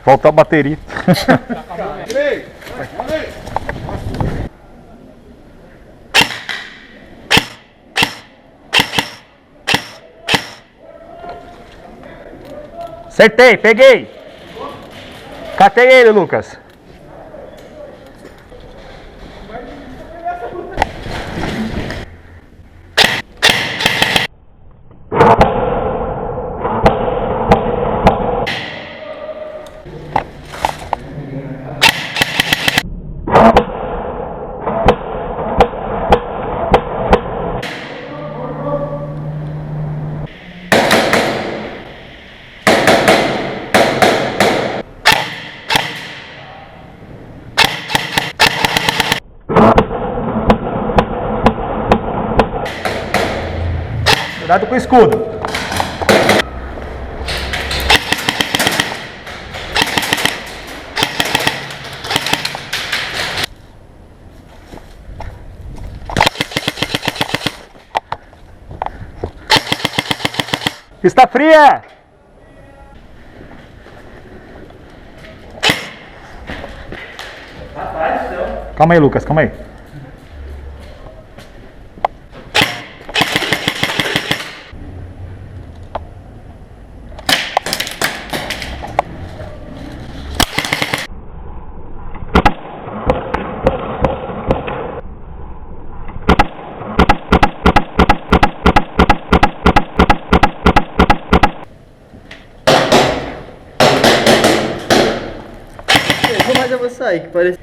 Falta a bateria. Acertei, peguei. Catei ele, Lucas. Cuidado com o escudo. Pista fria! Calma aí, Lucas, calma aí. Mas eu vou sair, que parece.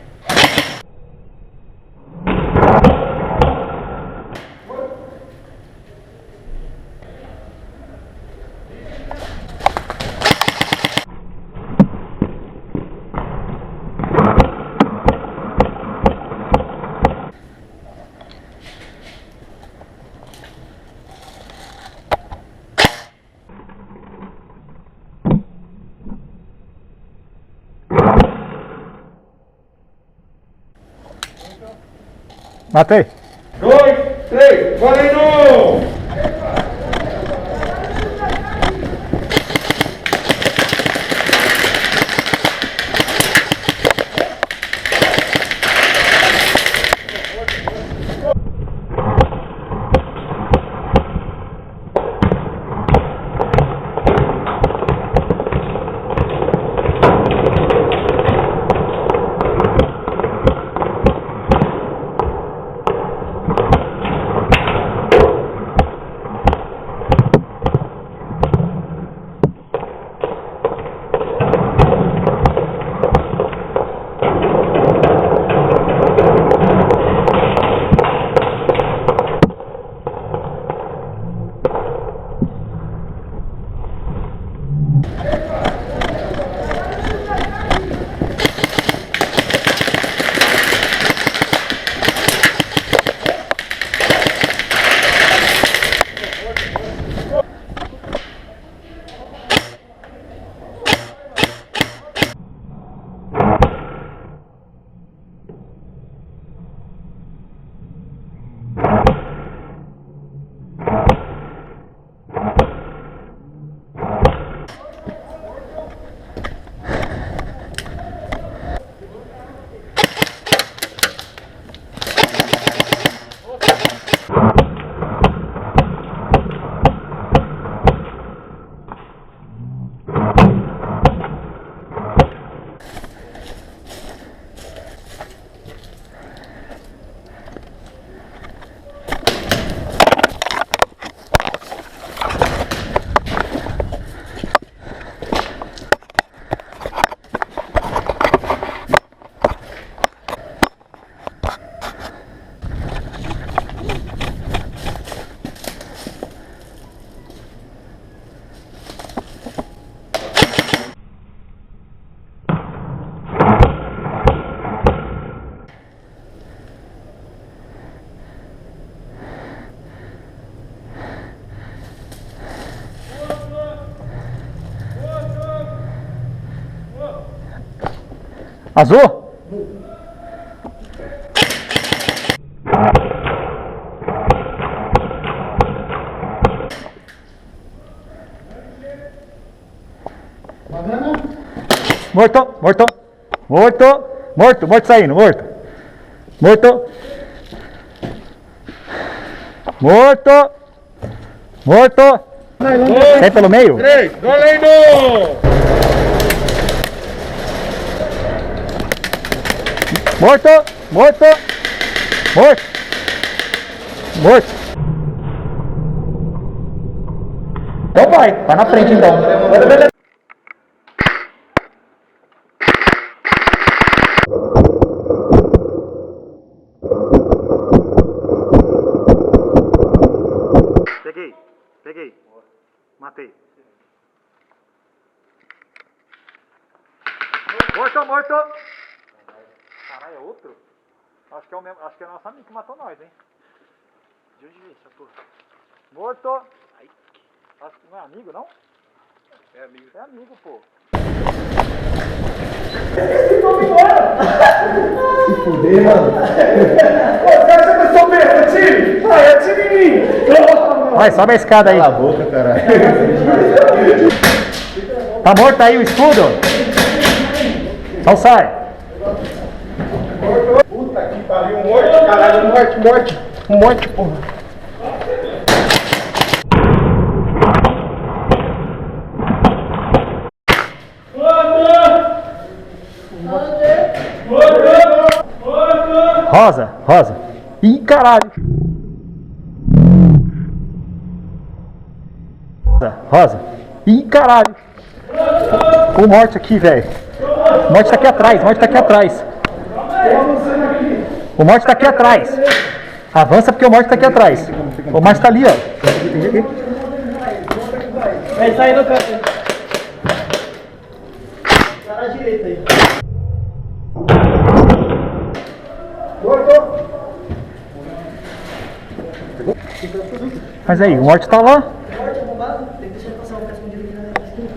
Matei. 2, 3, valendo! Azul? Banana? Morto, morto. Morto, morto, morto saindo, morto. Morto. Morto. Morto. Sai pelo meio. 3, valendo! Morto, morto. Morto. Morto. Então vai na frente então. Peguei. Matei. Morto. Caralho, é outro? Acho que é o mesmo, acho que é o nosso amigo que matou nós, hein? De onde veio essa porra? Morto. Acho que não é amigo, não? É amigo. É amigo, pô. Se fuder, mano. Ô, cara, você começou bem, é time? Vai, é time em mim. Vai, sobe a escada aí. Cala a boca, caralho. Tá morto aí o escudo? Então sai. Puta que pariu, morte, caralho, morte, porra. Rosa. Ih, caralho. Rosa. Ih, caralho. O morte aqui, velho. O morte tá aqui atrás, O morte tá aqui atrás. Avança porque o morte tá aqui atrás. O morte tá ali, ó. Vai sair no canto. Tá na direita aí. Mas aí, o morte tá lá. Morte bombado, tem que deixar ele passar o casco de vida na esquina.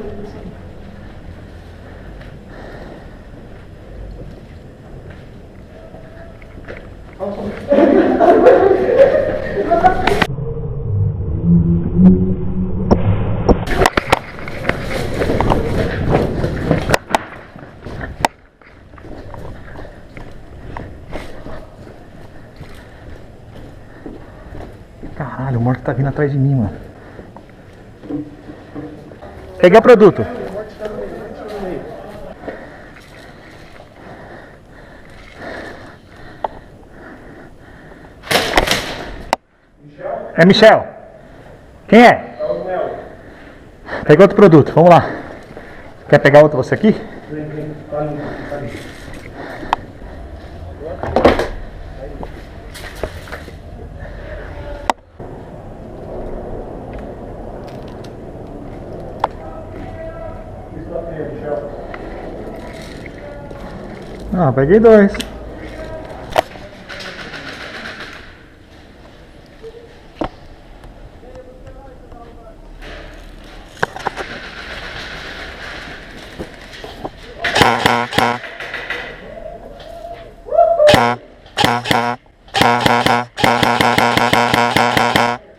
Caralho, o morto tá vindo atrás de mim, mano. Peguei o produto. É Michel. Quem é? Peguei outro produto, vamos lá. Quer pegar outro você aqui? Ah, peguei dois.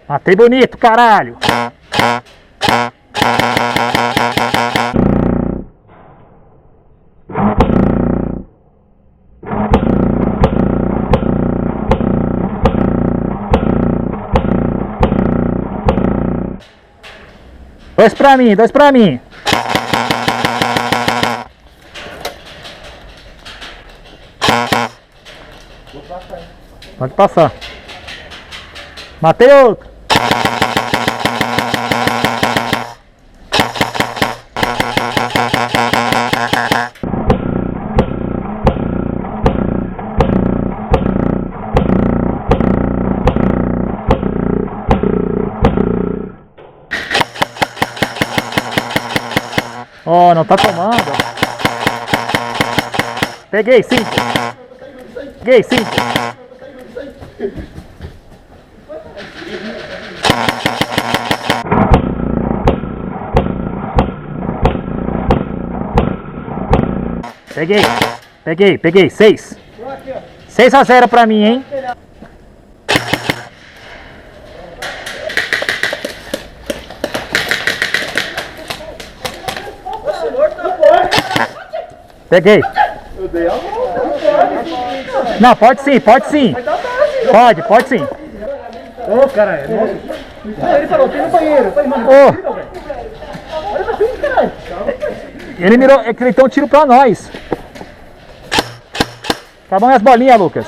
Matei bonito, caralho. Dois pra mim. Pode passar. Matei outro. Oh, não tá tomando. Peguei 5. Peguei 6. 6-0 pra mim, hein? Peguei. Eu dei a mão. Não, pode sim, pode sim. Pode sim. Ô, caralho. Não, ele falou, tem no banheiro. Eu falei, mano, Ô, olha pra frente, caralho. ele mirou, é que ele deu um tiro pra nós. Tá bom as bolinhas, Lucas?